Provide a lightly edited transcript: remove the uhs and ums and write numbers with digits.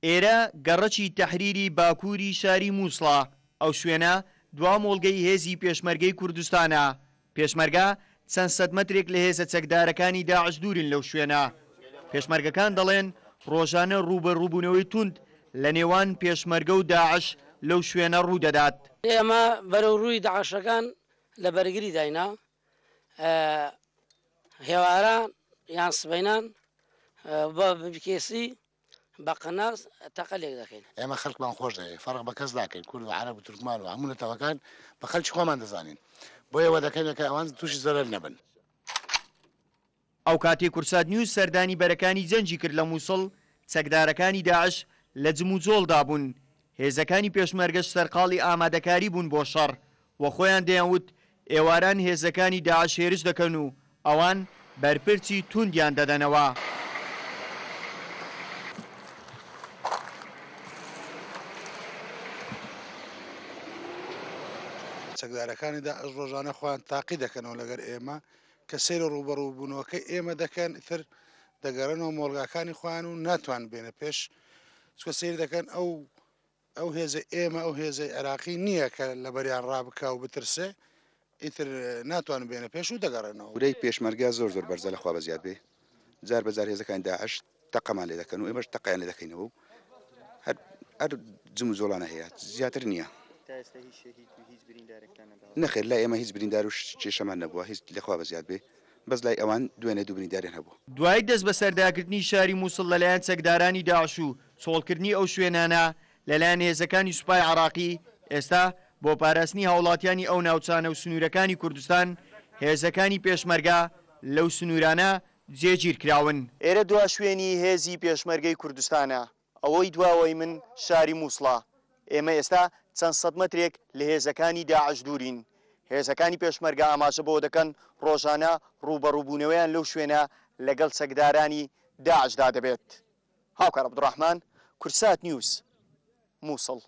ئێرە گەڕەکی تەحریری باکووری شاری مووسڵە. ئەو شوێنە دوا مۆڵگەی هێزی پێشمەرگەی کوردستانە. پێشمەرگە چەند سەد مەترێک لە هێزە چەکدارەکانی داعش دوورین لەو شوێنە. پێشمەرگەکان دەڵێن ڕۆژانە ڕوبەڕووبوونەوەی توند لە نێوان پێشمەرگە و داعش لەو شوێنە ڕوودەدات. ئێمە بەرەو ڕووی داعشەکان لە بەرگری داینا هێواران یان سبەینان بە بکێسی بە قەناس تەقە لێک دەکەین. ئێمە خەڵکمان خۆش دەوێت فەرق بە کەس ناکەین کورد و عەرەب و تورکمان و هەموو نەتەوەکان بە خەڵکی خۆمان دەزانین بۆ ئێوە دەکەین کە ئەوان تووشی زەرەر نەبن. ئەو کاتێک کورسات نیوز سەردانی بەرەکانی جەنجی کرد لە مووسڵ چەکدارەکانی داعش لە جم و جۆڵدا بوون. هێزەکانی پێشمەرگەش سەرقاڵی ئامادەکاری بوون بۆ شەڕ وە خۆیان دەیانوت ئێواران هێزەکانی داعش هێرش دەکەن و ئەوان بەرپرچی توندیان دەدەنەوە. چەکدارەکانی داعش ڕۆژانە خۆیان تاقی دەکەنەوە لەگەر ئێمە کە سەیرە ڕوبەڕووبوونەوەکەی ئێمە دەکەن ئیتر دەگەڕێنەوە مۆڵگاکانی خۆیان و ناتوان بێنە پێش چکە سیر دەکەن ئەو هێزە ئێمە ئەو هێزەی عێراقی نییە کە لە بەریان ڕابکە و بترسێ ئیتر ناتوان بێنە پێش و دەگەڕێنەوە. ورەی پێشمەرگا زۆر بەرزە لە خوا بەزیاد بێ جار بەجار هێزەکانی داعش تەقەمان لێ دەکەن و ئێمەش تەقەیان لێ دەکەینەوە و هەر جم و زۆڵانە هەیە زیاتر نییە. نەخێر لای ئێمە هیچ بریندار و کێشەمان نەبووە هیچ لەخوا بەزیاد بێ بەس لای ئەوان دوێنێ دوو برینداریان هەبوو. دوای دەست بە سەرداگرتنی شاری مووسڵ لەلایەن چەکدارانی داعش و چۆڵکردنی ئەو شوێنانە لەلایەن هێزەکانی سوپای عێراقی ئێستا بۆ پاراستنی هاوڵاتیانی ئەو ناوچانە و سنوورەکانی کوردستان هێزەکانی پێشمەرگە لەو سنوورانە جێگیر کراون. ئێرە دوا شوێنی هێزی پێشمەرگەی کوردستانە. ئەوەی دواوەی من شاری مووسڵە. ئێمە ئێستا چەند سەد مەترێک لە هێزەکانی داعش دوورین. هێزەکانی پێشمەرگە ئاماژە بۆ دەکەن ڕۆژانە ڕوبەڕووبوونەوەیان لەو شوێنە لەگەڵ چەکدارانی داعشدا دەبێت. هاوکار عەبدوڕەحمان، کورسات نیوز، مووسڵ.